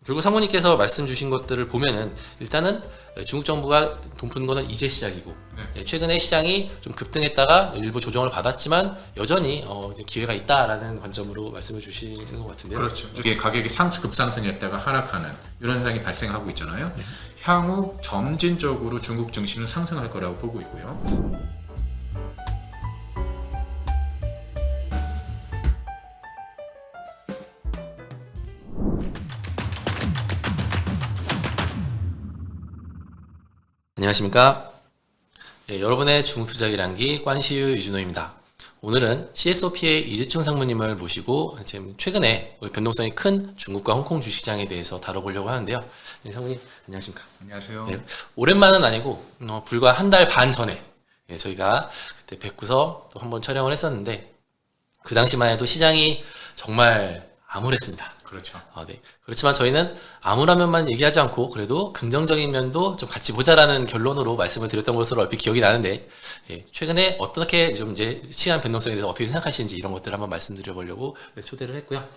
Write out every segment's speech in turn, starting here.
그리고 상무님께서 말씀 주신 것들을 보면은 일단은 중국 정부가 돈 푸는 거는 이제 시작이고 최근에 시장이 좀 급등했다가 일부 조정을 받았지만 여전히 이제 기회가 있다라는 관점으로 말씀을 주시는 것 같은데요. 그렇죠. 이게 가격이 급상승했다가 하락하는 이런 현상이 발생하고 있잖아요. 향후 점진적으로 중국 증시는 상승할 거라고 보고 있고요. 안녕하십니까. 여러분의 중국 투자 기란기 관시유 유준호입니다. 오늘은 CSOP의 이재충 상무님을 모시고 지금 최근에 변동성이 큰 중국과 홍콩 주식시장에 대해서 다뤄보려고 하는데요. 상무님 안녕하십니까. 안녕하세요. 오랜만은 아니고 불과 한 달 반 전에 저희가 그때 뵙고서 또 한번 촬영을 했었는데 그 당시만 해도 시장이 정말 암울했습니다. 그렇죠. 네. 그렇지만 저희는 암울한 면만 얘기하지 않고 그래도 긍정적인 면도 좀 같이 보자라는 결론으로 말씀을 드렸던 것으로 얼핏 기억이 나는데 최근에 어떻게 좀 이제 시간 변동성에 대해서 어떻게 생각하시는지 이런 것들을 한번 말씀드려보려고 초대를 했고요.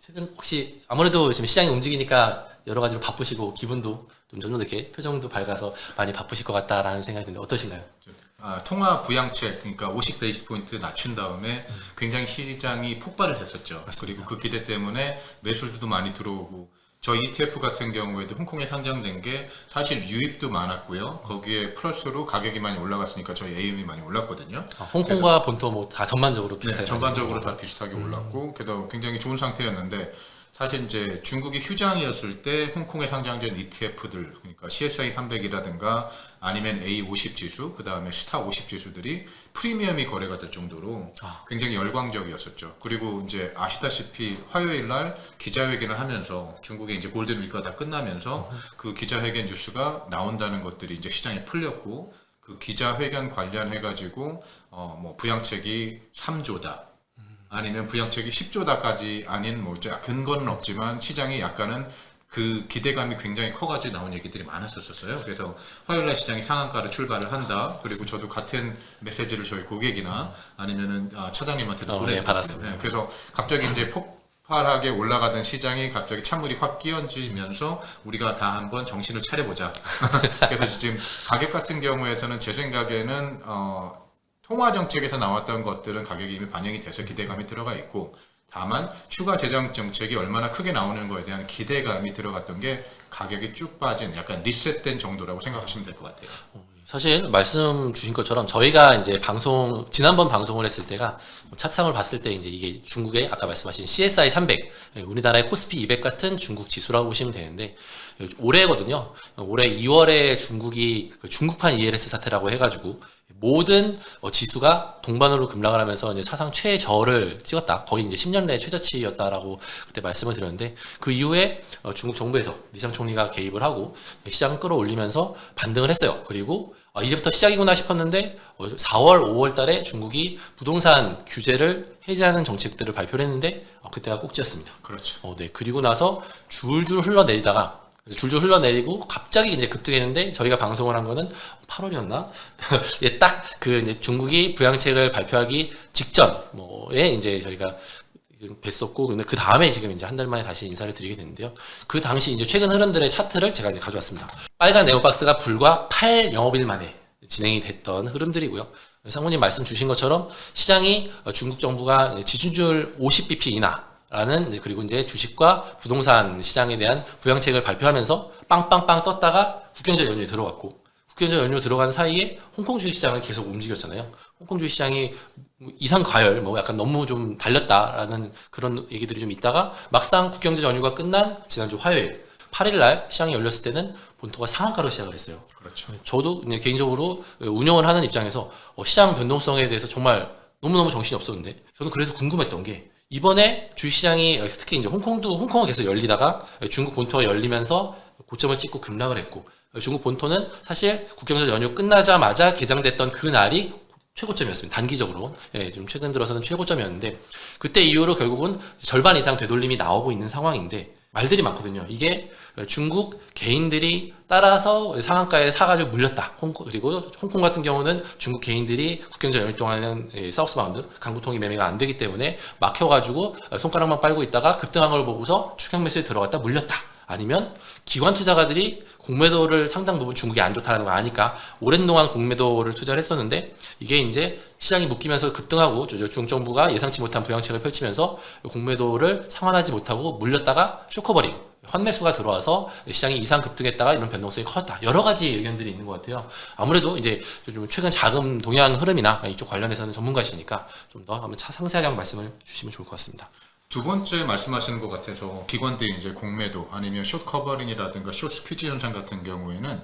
최근 혹시 아무래도 지금 시장이 움직이니까 여러 가지로 바쁘시고 기분도 좀 이렇게 표정도 밝아서 많이 바쁘실 것 같다라는 생각이 드는데 어떠신가요? 통화 부양책, 그러니까 50 베이스 포인트 낮춘 다음에 굉장히 시장이 폭발을 했었죠. 맞습니다. 그리고 그 기대 때문에 매수들도 많이 들어오고 저희 ETF 같은 경우에도 홍콩에 상장된 게 사실 유입도 많았고요. 거기에 플러스로 가격이 많이 올라갔으니까 저희 AUM이 많이 올랐거든요. 홍콩과 본토 뭐 다 전반적으로 비슷해요. 네, 전반적으로 다 비슷하게 올랐고 그래서 굉장히 좋은 상태였는데 사실 이제 중국이 휴장이었을 때 홍콩에 상장된 ETF들 그러니까 CSI 300이라든가 아니면 A50 지수 그 다음에 스타 50 지수들이 프리미엄이 거래가 될 정도로 굉장히 열광적이었었죠. 그리고 이제 아시다시피 화요일 날 기자회견을 하면서 중국의 이제 골든 위크가 다 끝나면서 그 기자회견 뉴스가 나온다는 것들이 이제 시장에 풀렸고 그 기자회견 관련해 가지고 뭐 부양책이 3조다. 아니면 부양책이 10조다까지 아닌 뭐 근거는 없지만 시장이 약간은 그 기대감이 굉장히 커가지고 나온 얘기들이 많았었어요. 그래서 화요일날 시장이 상한가로 출발을 한다. 그리고 저도 같은 메시지를 저희 고객이나 아니면은 차장님한테도 받았습니다. 네, 그래서 갑자기 이제 폭발하게 올라가던 시장이 갑자기 찬물이 확 끼얹으면서 우리가 다 한번 정신을 차려보자. 그래서 지금 가격 같은 경우에서는 제 생각에는 통화 정책에서 나왔던 것들은 가격이 이미 반영이 돼서 기대감이 들어가 있고 다만 추가 재정 정책이 얼마나 크게 나오는 거에 대한 기대감이 들어갔던 게 가격이 쭉 빠진 약간 리셋된 정도라고 생각하시면 될 것 같아요. 사실 말씀 주신 것처럼 저희가 이제 지난번 방송을 했을 때가 차트상을 봤을 때 이게 중국의 아까 말씀하신 CSI 300, 우리나라의 코스피 200 같은 중국 지수라고 보시면 되는데 올해거든요. 올해 2월에 중국이 중국판 ELS 사태라고 해가지고 모든 지수가 동반으로 급락을 하면서 이제 사상 최저를 찍었다. 거의 이제 10년 내 최저치였다라고 그때 말씀을 드렸는데 그 이후에 중국 정부에서 리상 총리가 개입을 하고 시장을 끌어올리면서 반등을 했어요. 그리고 이제부터 시작이구나 싶었는데 4월, 5월 달에 중국이 부동산 규제를 해제하는 정책들을 발표를 했는데 그때가 꼭지였습니다. 그렇죠. 네. 그리고 나서 줄줄 흘러내리고 갑자기 이제 급등했는데 저희가 방송을 한 거는 8월이었나? 예, 딱 그 이제 중국이 부양책을 발표하기 직전에 이제 저희가 뵀었고 근데 그 다음에 지금 이제 한 달 만에 다시 인사를 드리게 됐는데요. 그 당시 이제 최근 흐름들의 차트를 제가 이제 가져왔습니다. 빨간 네오박스가 불과 8 영업일 만에 진행이 됐던 흐름들이고요. 상무님 말씀 주신 것처럼 시장이 중국 정부가 지준율 50bp 이나 라는 그리고 이제 주식과 부동산 시장에 대한 부양책을 발표하면서 빵빵빵 떴다가 국경적 연휴에 들어갔고 국경적 연휴 들어간 사이에 홍콩 주식시장은 계속 움직였잖아요. 홍콩 주식시장이 이상 과열, 뭐 약간 너무 좀 달렸다라는 그런 얘기들이 좀 있다가 막상 국경적 연휴가 끝난 지난주 화요일 8일날 시장이 열렸을 때는 본토가 상한가로 시작을 했어요. 그렇죠. 저도 개인적으로 운영을 하는 입장에서 시장 변동성에 대해서 정말 너무너무 정신이 없었는데 저는 그래서 궁금했던 게 이번에 주식시장이 특히 이제 홍콩은 계속 열리다가 중국 본토가 열리면서 고점을 찍고 급락을 했고 중국 본토는 사실 국경적 연휴 끝나자마자 개장됐던 그 날이 최고점이었습니다. 단기적으로. 좀 최근 들어서는 최고점이었는데 그때 이후로 결국은 절반 이상 되돌림이 나오고 있는 상황인데 말들이 많거든요. 이게 중국 개인들이 따라서 상한가에 사가지고 물렸다. 그리고 홍콩 같은 경우는 중국 개인들이 국경적 연휴 동안에는 사우스바운드 강구통이 매매가 안 되기 때문에 막혀가지고 손가락만 빨고 있다가 급등한 걸 보고서 추격 매수에 들어갔다 물렸다. 아니면 기관 투자가들이 공매도를 상당 부분 중국이 안 좋다는 거 아니까 오랜 동안 공매도를 투자를 했었는데 이게 이제 시장이 묶이면서 급등하고 중국 정부가 예상치 못한 부양책을 펼치면서 공매도를 상환하지 못하고 물렸다가 쇼커버링 환매수가 들어와서 시장이 이상 급등했다가 이런 변동성이 컸다. 여러 가지 의견들이 있는 것 같아요. 아무래도 이제 좀 최근 자금 동향 흐름이나 이쪽 관련해서는 전문가시니까 좀 더 한번 상세하게 한번 말씀을 주시면 좋을 것 같습니다. 두 번째 말씀하시는 것 같아서 기관들이 이제 공매도 아니면 숏 커버링이라든가 숏 스퀴즈 현상 같은 경우에는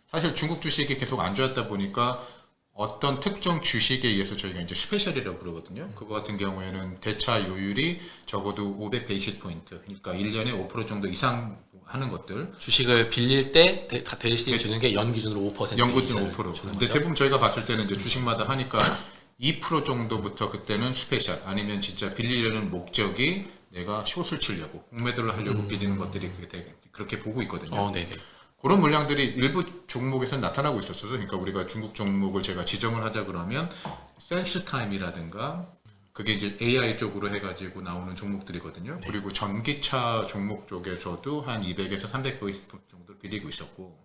사실 중국 주식이 계속 안 좋았다 보니까 어떤 특정 주식에 의해서 저희가 이제 스페셜이라고 그러거든요. 그거 같은 경우에는 대차 요율이 적어도 500베이시스 포인트, 그러니까 1년에 5% 정도 이상 하는 것들. 주식을 빌릴 때 대신 주는 게 연 기준으로 5% 연기준 5%. 주는 근데 거죠. 대부분 저희가 봤을 때는 이제 주식마다 하니까 2% 정도부터 그때는 스페셜 아니면 진짜 빌리려는 목적이 내가 숏을 치려고 공매도를 하려고 빌리는 것들이 그렇게 보고 있거든요. 네네. 그런 물량들이 일부 종목에서 나타나고 있었어요. 그러니까 우리가 중국 종목을 제가 지정을 하자 그러면 센스 타임이라든가 그게 이제 AI 쪽으로 해가지고 나오는 종목들이거든요. 네. 그리고 전기차 종목 쪽에서도 한 200에서 300베이스 정도 빌리고 있었고.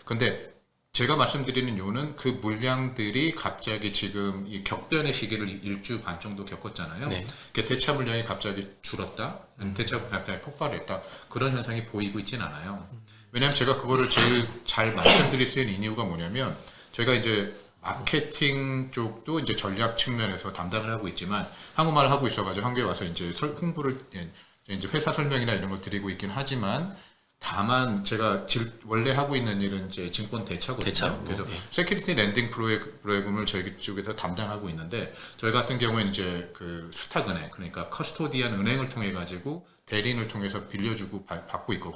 근데 제가 말씀드리는 이유는 그 물량들이 갑자기 지금 이 격변의 시기를 일주 반 정도 겪었잖아요. 네. 그 대차 물량이 갑자기 줄었다, 대차 갑자기 폭발했다 그런 현상이 보이고 있지는 않아요. 왜냐하면 제가 그거를 제일 잘 말씀드릴 수 있는 이유가 뭐냐면 저희가 이제 마케팅 쪽도 이제 전략 측면에서 담당을 하고 있지만 한국말을 하고 있어가지고 한국에 와서 이제 홍보를 이제 회사 설명이나 이런 걸 드리고 있긴 하지만. 다만 제가 원래 하고 있는 일은 이제 증권 대차거든요. 대차, 그래서 예. 세큐리티 랜딩 프로그램을 저희 쪽에서 담당하고 있는데 저희 같은 경우에는 이제 그 수탁은행 그러니까 커스토디안 은행을 통해 가지고 대리인을 통해서 빌려주고 받고 있고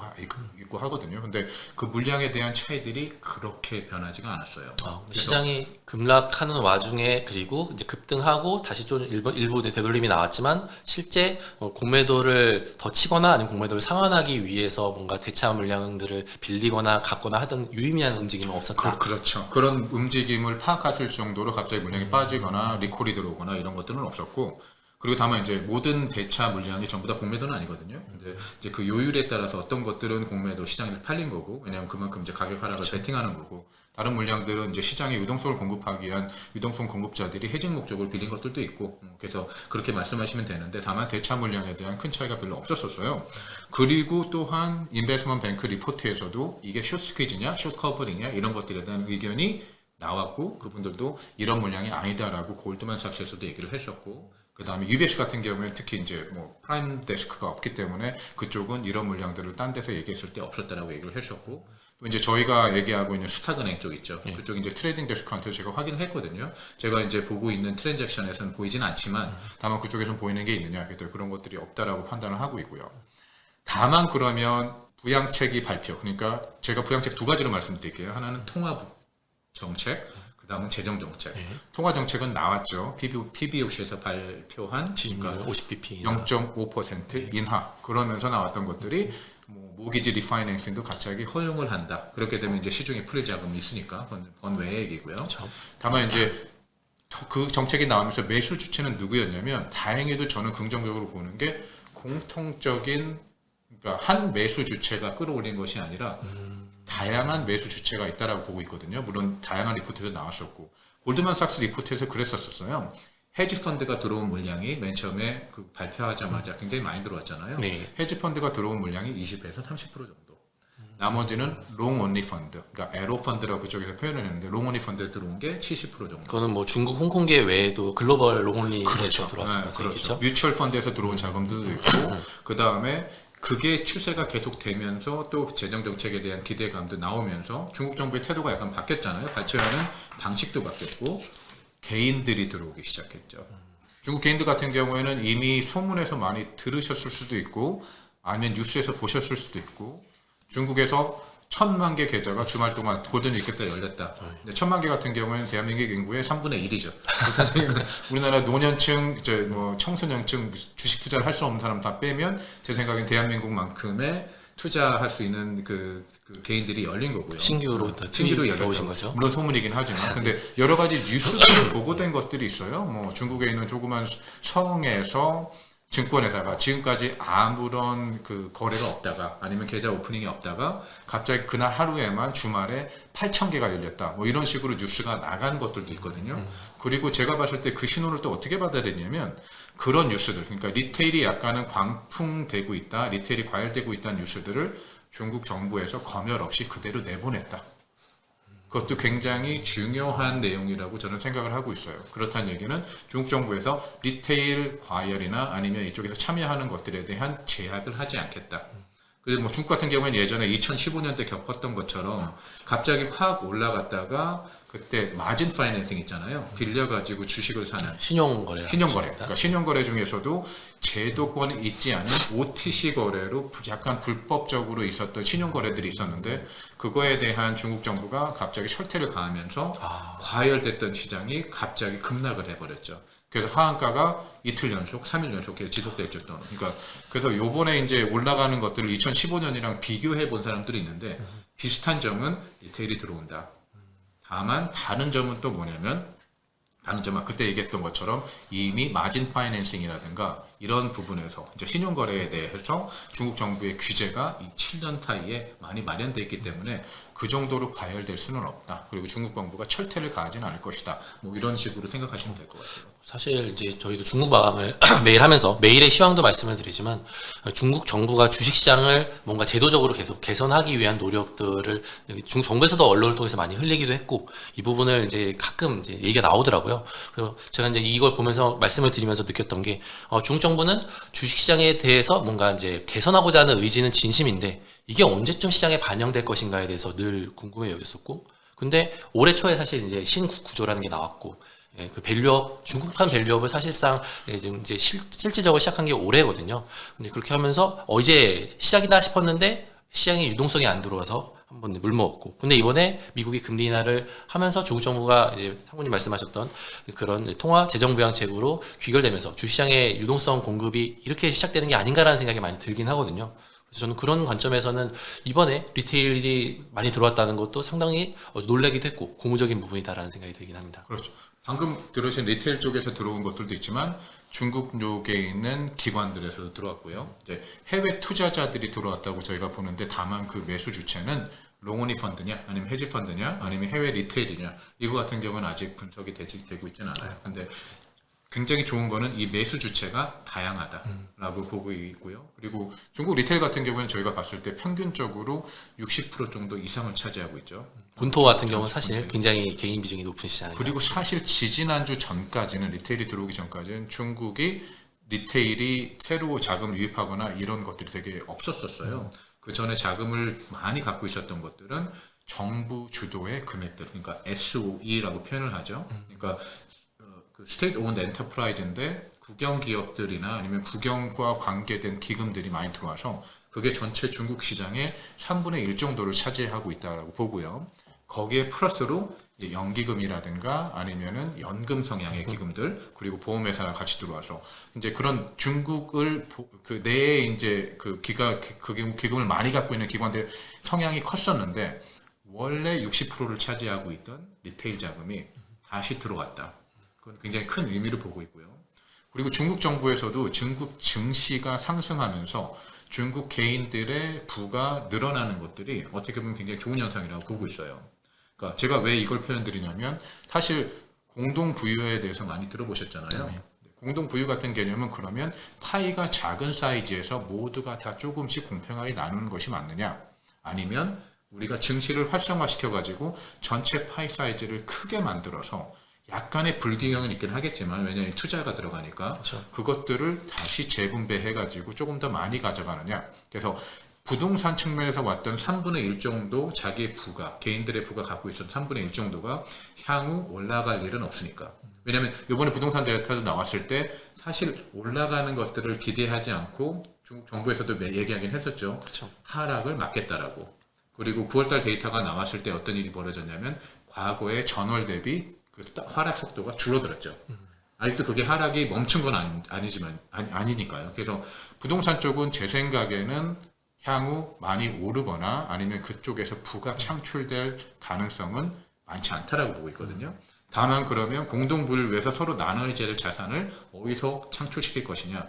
하거든요. 근데 그 물량에 대한 차이들이 그렇게 변하지가 않았어요. 시장이 급락하는 와중에 그리고 이제 급등하고 다시 좀 일부 되돌림이 나왔지만 실제 공매도를 더 치거나 아니면 공매도를 상환하기 위해서 뭔가 대차 물량들을 빌리거나 갖거나 하던 유의미한 움직임은 없었다. 그렇죠. 그런 움직임을 파악하실 정도로 갑자기 물량이 빠지거나 리콜이 들어오거나 이런 것들은 없었고 그리고 다만 이제 모든 대차 물량이 전부 다 공매도는 아니거든요. 근데 이제 그 요율에 따라서 어떤 것들은 공매도 시장에서 팔린 거고, 왜냐하면 그만큼 이제 가격 하락을 베팅하는 거고, 다른 물량들은 이제 시장에 유동성을 공급하기 위한 유동성 공급자들이 해직 목적으로 빌린 것들도 있고, 그래서 그렇게 말씀하시면 되는데, 다만 대차 물량에 대한 큰 차이가 별로 없었었어요. 그리고 또한 인베스트먼트 뱅크 리포트에서도 이게 숏 스퀴즈냐, 숏 커버링이냐 이런 것들에 대한 의견이 나왔고, 그분들도 이런 물량이 아니다라고 골드만삭스에서도 얘기를 했었고. 그 다음에 UBS 같은 경우에 특히 이제 뭐 프라임 데스크가 없기 때문에 그쪽은 이런 물량들을 딴 데서 얘기했을 때 없었다라고 얘기를 했었고 또 이제 저희가 얘기하고 있는 수탁은행 쪽 있죠. 그쪽 이제 트레이딩 데스크한테 제가 확인을 했거든요. 제가 이제 보고 있는 트랜잭션에서는 보이진 않지만 다만 그쪽에서는 보이는 게 있느냐 그래도 그런 것들이 없다라고 판단을 하고 있고요. 다만 그러면 부양책이 발표 그러니까 제가 부양책 두 가지로 말씀드릴게요. 하나는 통화 정책 그 다음은 재정정책. 통화정책은 나왔죠. PBOC에서 발표한 그러니까 50bp 0.5% 인하. 그러면서 나왔던 것들이 뭐 모기지 리파이낸싱도 갑자기 허용을 한다. 그렇게 되면 이제 시중에 풀릴 자금이 있으니까 번외액이고요. 그렇죠. 다만 이제 그 정책이 나오면서 매수 주체는 누구였냐면 다행히도 저는 긍정적으로 보는 게 공통적인 그러니까 한 매수 주체가 끌어올린 것이 아니라 다양한 매수 주체가 있다라고 보고 있거든요. 물론 다양한 리포트도 나왔었고 골드만삭스 리포트에서 그랬었어요. 헤지 펀드가 들어온 물량이 맨 처음에 그 발표하자마자 굉장히 많이 들어왔잖아요. 네. 헤지 펀드가 들어온 물량이 20에서 30% 정도. 나머지는 롱 온리 펀드, 그러니까 에로 펀드라고 그쪽에서 표현을 했는데 롱 온리 펀드에 들어온 게 70% 정도. 그거는 뭐 중국 홍콩계 외에도 글로벌 롱온리에서 그렇죠. 들어왔을 수 있겠죠. 뮤추얼 펀드에서 들어온 자금들도 있고 그 다음에 그게 추세가 계속되면서 또 재정 정책에 대한 기대감도 나오면서 중국 정부의 태도가 약간 바뀌었잖아요. 발표하는 방식도 바뀌었고 개인들이 들어오기 시작했죠. 중국 개인들 같은 경우에는 이미 소문에서 많이 들으셨을 수도 있고 아니면 뉴스에서 보셨을 수도 있고 중국에서 1000만 개 계좌가 주말 동안 고든이 있겠다 열렸다. 근데 1000만 개 같은 경우에는 대한민국 인구의 3분의 1이죠. 우리나라 노년층, 이제 뭐 청소년층 주식 투자를 할 수 없는 사람 다 빼면 제 생각엔 대한민국만큼의 투자할 수 있는 그 개인들이 열린 거고요. 신규로 들어오신 거죠. 물론 소문이긴 하지만, 근데 여러 가지 뉴스들이 보고된 것들이 있어요. 뭐 중국에 있는 조그만 성에서 증권회사가 지금까지 아무런 그 거래가 없다가 아니면 계좌 오프닝이 없다가 갑자기 그날 하루에만 주말에 8,000개가 열렸다. 뭐 이런 식으로 뉴스가 나간 것들도 있거든요. 그리고 제가 봤을 때 그 신호를 또 어떻게 받아야 되냐면 그런 뉴스들, 그러니까 리테일이 약간은 광풍되고 있다, 리테일이 과열되고 있다는 뉴스들을 중국 정부에서 검열 없이 그대로 내보냈다. 그것도 굉장히 중요한 내용이라고 저는 생각을 하고 있어요. 그렇다는 얘기는 중국 정부에서 리테일 과열이나 아니면 이쪽에서 참여하는 것들에 대한 제약을 하지 않겠다. 그래서 뭐 중국 같은 경우에는 예전에 2015년대 겪었던 것처럼 갑자기 확 올라갔다가 그때 마진 파이낸싱 있잖아요. 빌려가지고 주식을 사는 신용거래. 그러니까 신용거래 중에서도 제도권이 있지 않은 OTC 거래로 약간 불법적으로 있었던 신용거래들이 있었는데 그거에 대한 중국 정부가 갑자기 철퇴를 가하면서 과열됐던 시장이 갑자기 급락을 해버렸죠. 그래서 하한가가 이틀 연속, 3일 연속 지속됐죠. 그러니까 그래서 요번에 이제 올라가는 것들을 2015년이랑 비교해 본 사람들이 있는데 비슷한 점은 리테일이 들어온다. 다만 다른 점은 또 뭐냐면 다른 점은 그때 얘기했던 것처럼 이미 마진 파이낸싱이라든가 이런 부분에서 이제 신용거래에 대해서 중국 정부의 규제가 이 7년 사이에 많이 마련되어 있기 때문에 그 정도로 과열될 수는 없다. 그리고 중국 정부가 철퇴를 가하지는 않을 것이다. 뭐 이런 식으로 생각하시면 될 것 같아요. 사실 이제 저희도 중국 마감을 매일 하면서 매일의 시황도 말씀을 드리지만 중국 정부가 주식시장을 뭔가 제도적으로 계속 개선하기 위한 노력들을 중국 정부에서도 언론을 통해서 많이 흘리기도 했고 이 부분을 이제 가끔 이제 얘기가 나오더라고요. 그래서 제가 이제 이걸 보면서 말씀을 드리면서 느꼈던 게 중국 정부는 주식시장에 대해서 뭔가 이제 개선하고자 하는 의지는 진심인데 이게 언제쯤 시장에 반영될 것인가에 대해서 늘 궁금해 여겼었고 근데 올해 초에 사실 이제 신구조라는 게 나왔고 그 밸류업, 중국판 밸류업을 사실상 이제 실질적으로 시작한 게 올해거든요. 근데 그렇게 하면서 이제 시작이다 싶었는데 시장에 유동성이 안 들어와서 한번 물먹었고. 근데 이번에 미국이 금리 인하를 하면서 중국 정부가 이제 상무님 말씀하셨던 그런 통화 재정 부양책으로 귀결되면서 주시장의 유동성 공급이 이렇게 시작되는 게 아닌가라는 생각이 많이 들긴 하거든요. 그래서 저는 그런 관점에서는 이번에 리테일이 많이 들어왔다는 것도 상당히 놀라기도 했고 고무적인 부분이다라는 생각이 들긴 합니다. 그렇죠. 방금 들으신 리테일 쪽에서 들어온 것들도 있지만 중국 쪽에 있는 기관들에서도 들어왔고요. 이제 해외 투자자들이 들어왔다고 저희가 보는데 다만 그 매수 주체는 롱온리 펀드냐 아니면 헤지 펀드냐 아니면 해외 리테일이냐 이거 같은 경우는 아직 분석이 되고 있지는 않아요. 근데 굉장히 좋은 거는 이 매수 주체가 다양하다라고 보고 있고요. 그리고 중국 리테일 같은 경우는 저희가 봤을 때 평균적으로 60% 정도 이상을 차지하고 있죠. 본토 같은 경우는 사실 굉장히 개인 비중이 높은 시장이에요. 그리고 사실 지지난주 전까지는 리테일이 들어오기 전까지는 중국이 리테일이 새로 자금을 유입하거나 이런 것들이 되게 없었어요. 그 전에 자금을 많이 갖고 있었던 것들은 정부 주도의 금액들, 그러니까 SOE라고 표현을 하죠. 그러니까 그 스테이트 오wned 엔터프라이즈인데 국영 기업들이나 아니면 국영과 관계된 기금들이 많이 들어와서 그게 전체 중국 시장의 3분의 1 정도를 차지하고 있다고 보고요. 거기에 플러스로 연기금이라든가 아니면은 연금 성향의 기금들 그리고 보험회사가 같이 들어와서 이제 그런 중국을 그 내에 이제 그 기금을 많이 갖고 있는 기관들 성향이 컸었는데 원래 60%를 차지하고 있던 리테일 자금이 다시 들어왔다. 그건 굉장히 큰 의미를 보고 있고요. 그리고 중국 정부에서도 중국 증시가 상승하면서 중국 개인들의 부가 늘어나는 것들이 어떻게 보면 굉장히 좋은 현상이라고 보고 있어요. 그러니까 제가 왜 이걸 표현드리냐면 사실 공동부유에 대해서 많이 들어보셨잖아요. 공동부유 같은 개념은 그러면 파이가 작은 사이즈에서 모두가 다 조금씩 공평하게 나누는 것이 맞느냐 아니면 우리가 증시를 활성화시켜가지고 전체 파이 사이즈를 크게 만들어서 약간의 불균형은 있긴 하겠지만 왜냐하면 투자가 들어가니까 그렇죠. 그것들을 다시 재분배해가지고 조금 더 많이 가져가느냐. 그래서 부동산 측면에서 왔던 3분의 1 정도 자기의 부가 개인들의 부가 갖고 있었던 3분의 1 정도가 향후 올라갈 일은 없으니까. 왜냐하면 이번에 부동산 데이터도 나왔을 때 사실 올라가는 것들을 기대하지 않고 중국 정부에서도 얘기하긴 했었죠. 그렇죠. 하락을 막겠다라고. 그리고 9월달 데이터가 나왔을 때 어떤 일이 벌어졌냐면 과거의 전월 대비 그 하락 속도가 줄어들었죠. 아직도 그게 하락이 멈춘 건 아니니까요. 그래서 부동산 쪽은 제 생각에는 향후 많이 오르거나 아니면 그쪽에서 부가 창출될 가능성은 많지 않다라고 보고 있거든요. 다만 그러면 공동부를 위해서 서로 나눠야 될 자산을 어디서 창출시킬 것이냐.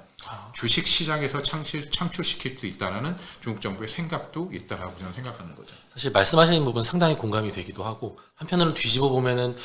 주식 시장에서 창출시킬 수 있다는 중국 정부의 생각도 있다라고 저는 생각하는 거죠. 사실 말씀하시는 부분 상당히 공감이 되기도 하고 한편으로는 뒤집어 보면은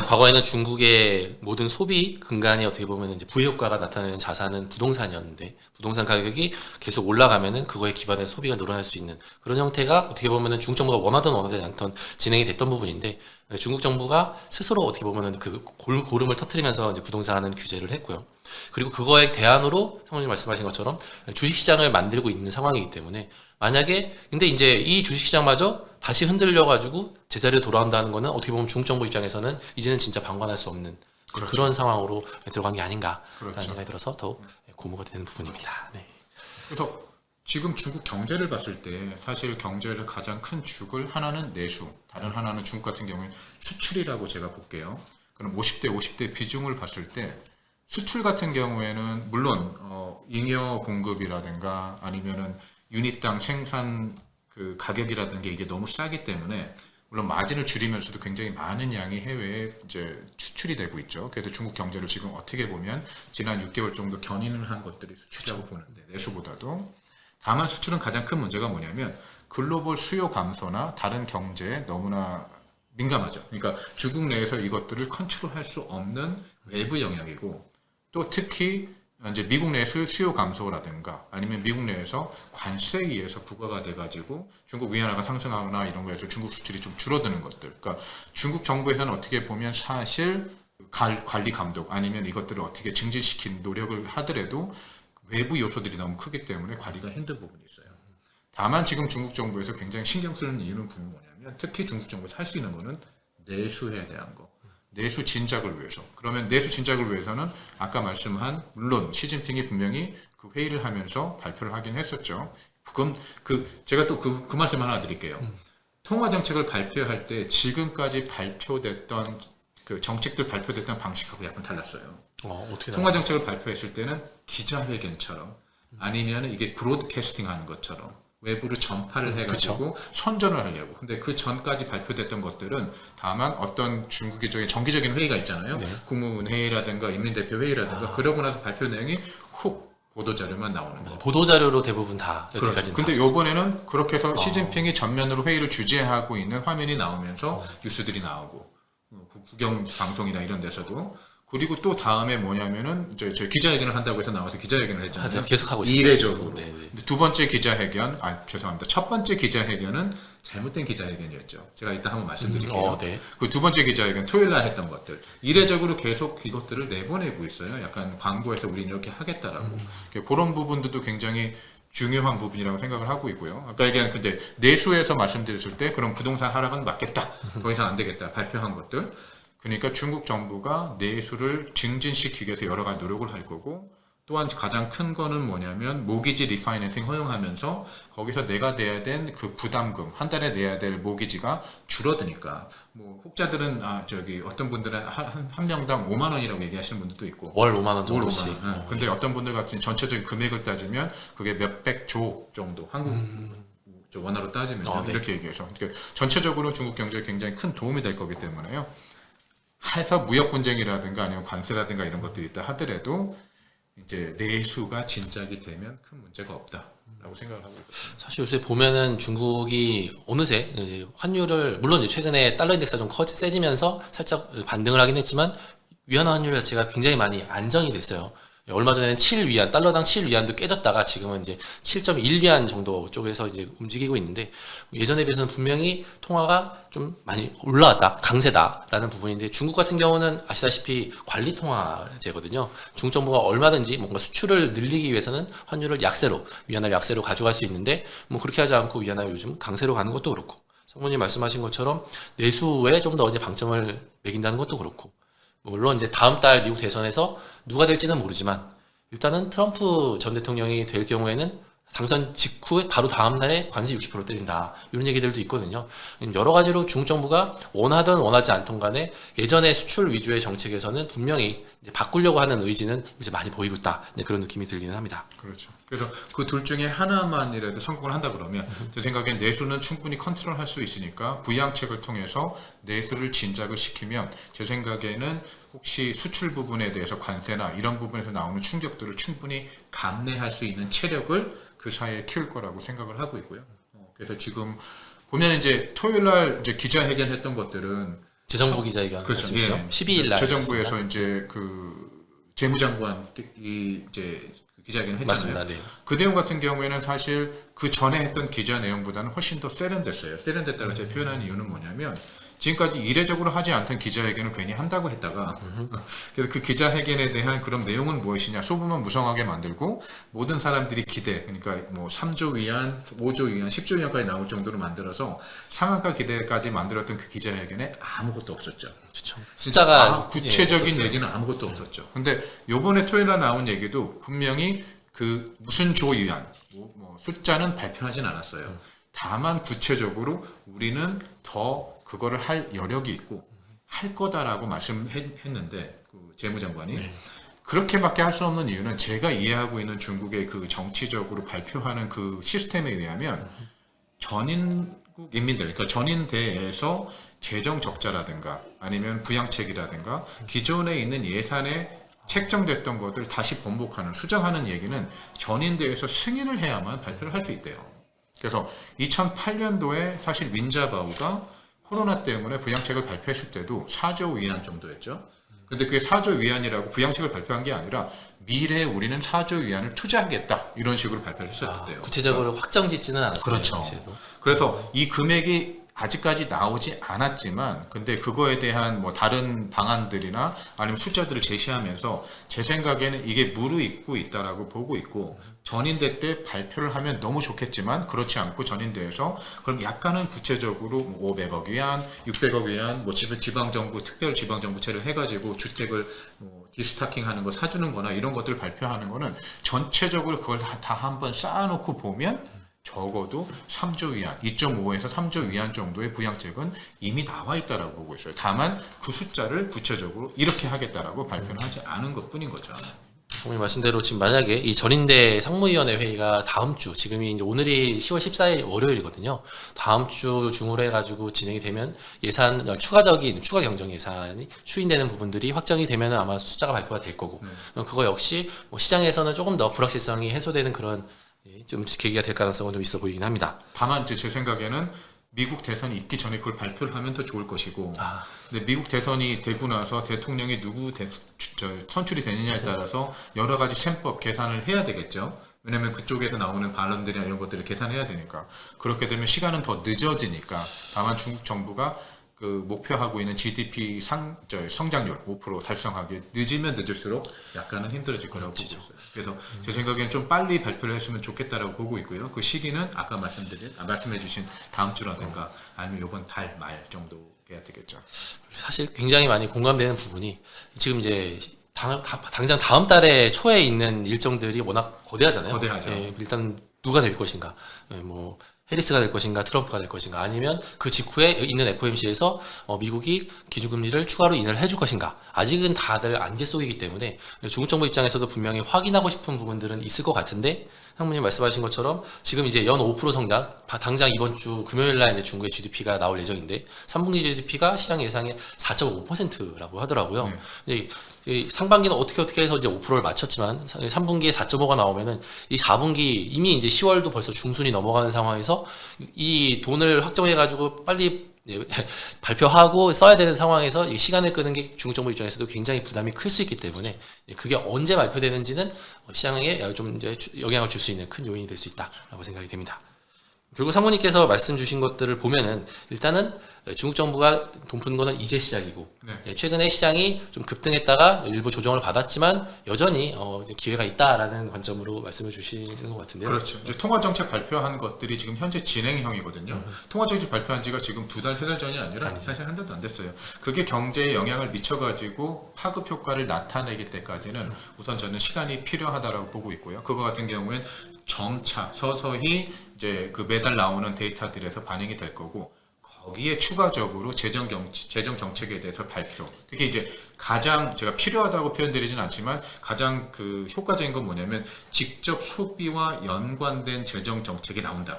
과거에는 중국의 모든 소비 근간이 어떻게 보면 이제 부의 효과가 나타내는 자산은 부동산이었는데 부동산 가격이 계속 올라가면은 그거에 기반해서 소비가 늘어날 수 있는 그런 형태가 어떻게 보면은 중국 정부가 원하든 원하지 않던 진행이 됐던 부분인데 중국 정부가 스스로 어떻게 보면은 그 고름을 터뜨리면서 이제 부동산은 규제를 했고요. 그리고 그거에 대안으로 성우님 말씀하신 것처럼 주식시장을 만들고 있는 상황이기 때문에 만약에 근데 이제 이 주식시장마저 다시 흔들려가지고 제자리로 돌아온다는 거는 어떻게 보면 중국 정부 입장에서는 이제는 진짜 방관할 수 없는 그렇죠. 그런 상황으로 들어간 게 아닌가라는 그렇죠. 생각이 들어서 더욱 고무가 되는 부분입니다. 네. 그래서 지금 중국 경제를 봤을 때 사실 경제를 가장 큰 죽을 하나는 내수, 다른 하나는 중국 같은 경우에 수출이라고 제가 볼게요. 그럼 50대 비중을 봤을 때 수출 같은 경우에는 물론 잉여 공급이라든가 아니면은 유닛당 생산 그 가격이라든가 이게 너무 싸기 때문에 물론 마진을 줄이면서도 굉장히 많은 양이 해외에 이제 수출이 되고 있죠. 그래서 중국 경제를 지금 어떻게 보면 지난 6개월 정도 견인을 한 것들이 수출이라고 보는데 내수보다도 다만 수출은 가장 큰 문제가 뭐냐면 글로벌 수요 감소나 다른 경제에 너무나 민감하죠. 그러니까 중국 내에서 이것들을 컨트롤할 수 없는 외부 영역이고 또 특히 이제 미국 내 수요 감소라든가 아니면 미국 내에서 관세에 의해서 부과가 돼가지고 중국 위안화가 상승하거나 이런 거에서 중국 수출이 좀 줄어드는 것들. 그러니까 중국 정부에서는 어떻게 보면 사실 관리 감독 아니면 이것들을 어떻게 증진시킨 노력을 하더라도 외부 요소들이 너무 크기 때문에 관리가 힘든 부분이 있어요. 다만 지금 중국 정부에서 굉장히 신경 쓰는 이유는 뭐냐면 특히 중국 정부에서 할 수 있는 거는 내수에 대한 거. 내수 진작을 위해서. 그러면 내수 진작을 위해서는 아까 말씀한 물론 시진핑이 분명히 그 회의를 하면서 발표를 하긴 했었죠. 그럼 제가 또 그 말씀 하나 드릴게요. 통화 정책을 발표할 때 지금까지 발표됐던 그 정책들 발표됐던 방식하고 약간 달랐어요. 어떻게 통화 정책을 발표했을 때는 기자회견처럼 아니면 이게 브로드캐스팅 하는 것처럼 외부로 전파를 해가지고 그쵸. 선전을 하려고. 근데 그 전까지 발표됐던 것들은 다만 어떤 중국의 정기적인 회의가 있잖아요. 네. 국무원 회의라든가 인민대표 회의라든가 그러고 나서 발표 내용이 훅 보도자료만 나오는 거. 보도자료로 대부분 다 그렇죠. 여태까지는 근데 봤었어요. 요번에는 그렇게 해서 시진핑이 전면으로 회의를 주재하고 있는 화면이 나오면서 뉴스들이 나오고 국영 방송이나 이런 데서도 그리고 또 다음에 뭐냐면은 이제 저희 기자회견을 한다고 해서 나와서 기자회견을 했잖아요. 하죠. 계속 하고 있습니다. 이례적으로. 네, 네. 근데 두 번째 기자회견, 죄송합니다. 첫 번째 기자회견은 잘못된 기자회견이었죠. 제가 이따 한번 말씀드릴게요. 네. 그 두 번째 기자회견 토요일 날 했던 것들 이례적으로 계속 이것들을 내보내고 있어요. 약간 광고에서 우리는 이렇게 하겠다라고. 그런 부분들도 굉장히 중요한 부분이라고 생각을 하고 있고요. 아까 얘기한 근데 내수에서 말씀드렸을 때 그럼 부동산 하락은 맞겠다. 더 이상 안 되겠다. 발표한 것들. 그러니까 중국 정부가 내수를 증진시키기 위해서 여러 가지 노력을 할 거고 또한 가장 큰 거는 뭐냐면 모기지 리파이낸싱 허용하면서 거기서 내가 내야 된 그 부담금 한 달에 내야 될 모기지가 줄어드니까 뭐 혹자들은 어떤 분들은 한 명당 5만 원이라고 얘기하시는 분들도 있고 월 5만 원 정도씩. 근데 어떤 분들 같은 전체적인 금액을 따지면 그게 몇백 조 정도 한국 원화로 따지면 네. 이렇게 얘기해서 그러니까 전체적으로 중국 경제에 굉장히 큰 도움이 될 거기 때문에요. 해서 무역 분쟁이라든가 아니면 관세라든가 이런 것들이 있다 하더라도 이제 내수가 진작이 되면 큰 문제가 없다라고 생각을 하고 있거든요. 사실 요새 보면은 중국이 어느새 이제 환율을 물론 이제 최근에 달러 인덱스가 좀 세지면서 살짝 반등을 하긴 했지만 위안화 환율 자체가 굉장히 많이 안정이 됐어요. 얼마 전에는 7위안, 달러당 7위안도 깨졌다가 지금은 이제 7.1위안 정도 쪽에서 이제 움직이고 있는데 예전에 비해서는 분명히 통화가 좀 많이 올라왔다, 강세다라는 부분인데 중국 같은 경우는 아시다시피 관리 통화제거든요. 중국 정부가 얼마든지 뭔가 수출을 늘리기 위해서는 환율을 약세로, 위안화를 약세로 가져갈 수 있는데 뭐 그렇게 하지 않고 위안화 요즘 강세로 가는 것도 그렇고 성모님 말씀하신 것처럼 내수에 좀 더 이제 방점을 매긴다는 것도 그렇고 물론 이제 다음 달 미국 대선에서 누가 될지는 모르지만 일단은 트럼프 전 대통령이 될 경우에는 당선 직후에 바로 다음 날에 관세 60% 때린다 이런 얘기들도 있거든요. 여러 가지로 중국 정부가 원하든 원하지 않던 간에 예전의 수출 위주의 정책에서는 분명히 이제 바꾸려고 하는 의지는 이제 많이 보이고 있다 그런 느낌이 들기는 합니다. 그렇죠. 그래서 그 둘 중에 하나만이라도 성공을 한다 그러면 제 생각엔 내수는 충분히 컨트롤할 수 있으니까 부양책을 통해서 내수를 진작을 시키면 제 생각에는 혹시 수출 부분에 대해서 관세나 이런 부분에서 나오는 충격들을 충분히 감내할 수 있는 체력을 그 사이에 키울 거라고 생각을 하고 있고요. 그래서 지금 보면 이제 토요일 날 이제 기자회견 했던 것들은 재정부 기자회견 그렇죠. 말씀이시죠? 예. 12일 날 재정부에서 있었습니다. 이제 그 재무장관이 이제 기자회견을 했잖아요. 맞습니다. 네. 그 내용 같은 경우에는 사실 그 전에 했던 기자 내용보다는 훨씬 더 세련됐어요. 세련됐다고 제가 표현하는 이유는 뭐냐면 지금까지 이례적으로 하지 않던 기자회견을 괜히 한다고 했다가 그래서 그 기자회견에 대한 그런 내용은 무엇이냐 소문만 무성하게 만들고 모든 사람들이 기대 그러니까 뭐 3조 위안, 5조 위안, 10조 위안까지 나올 정도로 만들어서 상한가 기대까지 만들었던 그 기자회견에 아무것도 없었죠. 그렇죠. 숫자가 구체적인 없었어요. 얘기는 아무것도 없었죠. 근데 요번에 토요일에 나온 얘기도 분명히 그 무슨 조 위안 뭐 숫자는 발표하진 않았어요. 다만 구체적으로 우리는 더 그거를 할 여력이 있고 할 거다라고 말씀했는데 그 재무장관이 그렇게밖에 할 수 없는 이유는 제가 이해하고 있는 중국의 그 정치적으로 발표하는 그 시스템에 의하면 전인국 인민들 그러니까 전인대에서 재정 적자라든가 아니면 부양책이라든가 기존에 있는 예산에 책정됐던 것들을 다시 번복하는 수정하는 얘기는 전인대에서 승인을 해야만 발표를 할 수 있대요. 그래서 2008년도에 사실 윈자바오가 코로나 때문에 부양책을 발표했을 때도 4조 위안 정도였죠. 근데 그게 4조 위안이라고 부양책을 발표한 게 아니라 미래에 우리는 4조 위안을 투자하겠다 이런 식으로 발표를 했었대요. 구체적으로 확정 짓지는 않았어요. 그렇죠. 당시에도. 그래서 이 금액이 아직까지 나오지 않았지만 근데 그거에 대한 뭐 다른 방안들이나 아니면 숫자들을 제시하면서 제 생각에는 이게 무르익고 있다라고 보고 있고 전인대 때 발표를 하면 너무 좋겠지만 그렇지 않고 전인대에서 그럼 약간은 구체적으로 500억 위안, 600억 위안 뭐 지방정부 특별 지방정부채를 해가지고 주택을 뭐 디스타킹하는 거 사주는 거나 이런 것들을 발표하는 거는 전체적으로 그걸 다 한번 쌓아놓고 보면 적어도 3조 위안, 2.5에서 3조 위안 정도의 부양책은 이미 나와 있다라고 보고 있어요. 다만 그 숫자를 구체적으로 이렇게 하겠다라고 발표는 하지 않은 것뿐인 거죠. 정말 말씀대로 지금 만약에 이 전인대 상무위원회 회의가 다음 주 지금이 이제 오늘이 10월 14일 월요일이거든요. 다음 주 중으로 해가지고 진행이 되면 예산 추가적인 추가 경정 예산이 추인되는 부분들이 확정이 되면 아마 숫자가 발표가 될 거고 그거 역시 뭐 시장에서는 조금 더 불확실성이 해소되는 그런 좀 계기가 될 가능성은 좀 있어 보이긴 합니다. 다만 이제 제 생각에는 미국 대선이 있기 전에 그걸 발표를 하면 더 좋을 것이고 근데 미국 대선이 되고 나서 대통령이 누구 선출이 되느냐에 따라서 여러 가지 셈법 계산을 해야 되겠죠. 왜냐하면 그쪽에서 나오는 발언들이나 이런 것들을 계산해야 되니까 그렇게 되면 시간은 더 늦어지니까 다만 중국 정부가 그 목표하고 있는 GDP 성장률 5% 달성하기 늦으면 늦을수록 약간은 힘들어질 거라고 보고 있어요. 그래서 제 생각엔 좀 빨리 발표를 했으면 좋겠다라고 보고 있고요. 그 시기는 아까 말씀해주신 다음 주라든가 아니면 이번 달 말 정도 해야 되겠죠. 사실 굉장히 많이 공감되는 부분이 지금 이제 당장 다음 달에 초에 있는 일정들이 워낙 거대하잖아요. 거대하죠. 예, 일단 누가 될 것인가, 예, 뭐 해리스가 될 것인가, 트럼프가 될 것인가, 아니면 그 직후에 있는 FOMC에서 미국이 기준금리를 추가로 인하를 해줄 것인가. 아직은 다들 안개 속이기 때문에 중국 정부 입장에서도 분명히 확인하고 싶은 부분들은 있을 것 같은데 상무님 말씀하신 것처럼 지금 이제 연 5% 성장, 당장 이번 주 금요일 날 이제 중국의 GDP가 나올 예정인데 3분기 GDP가 시장 예상의 4.5%라고 하더라고요. 이 상반기는 어떻게 해서 이제 5%를 맞췄지만 3분기에 4.5가 나오면은 이 4분기 이미 이제 10월도 벌써 중순이 넘어가는 상황에서 이 돈을 확정해 가지고 빨리 발표하고 써야 되는 상황에서 이 시간을 끄는 게 중국 정부 입장에서도 굉장히 부담이 클 수 있기 때문에 그게 언제 발표되는지는 시장에 좀 이제 영향을 줄 수 있는 큰 요인이 될 수 있다라고 생각이 됩니다. 그리고 상무님께서 말씀 주신 것들을 보면은 일단은 중국 정부가 돈 푸는 거는 이제 시작이고 최근에 시장이 좀 급등했다가 일부 조정을 받았지만 여전히 이제 기회가 있다라는 관점으로 말씀을 주시는 것 같은데요. 그렇죠. 이제 통화정책 발표한 것들이 지금 현재 진행형이거든요. 통화정책 발표한 지가 지금 2달, 3달 전이 아니라 사실 한 달도 안 됐어요. 그게 경제에 영향을 미쳐가지고 파급 효과를 나타내기 때까지는 우선 저는 시간이 필요하다라고 보고 있고요. 그거 같은 경우엔 점차 서서히 이제 그 매달 나오는 데이터들에서 반영이 될 거고 거기에 추가적으로 재정 정책에 대해서 발표. 특히 이제 가장 제가 필요하다고 표현드리진 않지만 가장 그 효과적인 건 뭐냐면 직접 소비와 연관된 재정 정책이 나온다.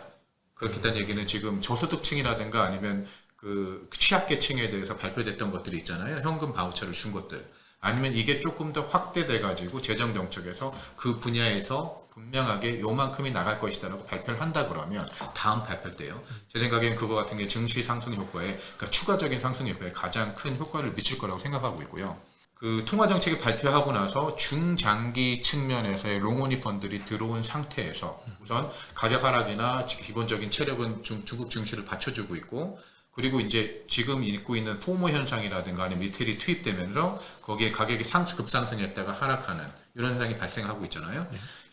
그렇겠다는 얘기는 지금 저소득층이라든가 아니면 그 취약계층에 대해서 발표됐던 것들이 있잖아요. 현금 바우처를 준 것들. 아니면 이게 조금 더 확대돼 가지고 재정 정책에서 그 분야에서 분명하게 요만큼이 나갈 것이다라고 발표를 한다 그러면 다음 발표 때요. 제 생각엔 그거 같은 게 증시 상승 효과에 그러니까 추가적인 상승 효과에 가장 큰 효과를 미칠 거라고 생각하고 있고요. 그 통화 정책이 발표하고 나서 중장기 측면에서의 롱온리 펀드들이 들어온 상태에서 우선 가격 하락이나 기본적인 체력은 중국 증시를 받쳐주고 있고 그리고 이제 지금 있고 있는 포모 현상이라든가 아니면 리테일이 투입되면서 거기에 가격이 급상승했다가 하락하는 이런 현상이 발생하고 있잖아요.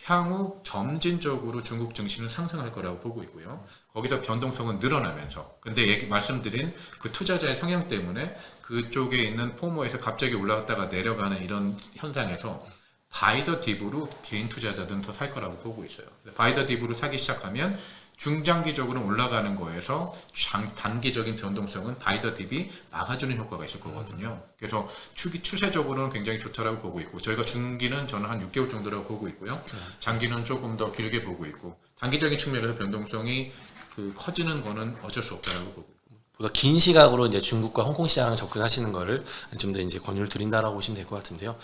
향후 점진적으로 중국 증시는 상승할 거라고 보고 있고요. 거기서 변동성은 늘어나면서 근데 말씀드린 그 투자자의 성향 때문에 그쪽에 있는 포모에서 갑자기 올라갔다가 내려가는 이런 현상에서 바이더 딥으로 개인 투자자들은 더 살 거라고 보고 있어요. 바이더 딥으로 사기 시작하면 중장기적으로 올라가는 거에서 단기적인 변동성은 바이더 딥이 막아주는 효과가 있을 거거든요. 그래서 추세적으로는 굉장히 좋다라고 보고 있고 저희가 중기는 저는 한 6개월 정도라고 보고 있고요. 장기는 조금 더 길게 보고 있고 단기적인 측면에서 변동성이 커지는 거는 어쩔 수 없다라고 보고 있고. 보다 긴 시각으로 이제 중국과 홍콩 시장을 접근하시는 거를 좀 더 이제 권유를 드린다라고 보시면 될 것 같은데요.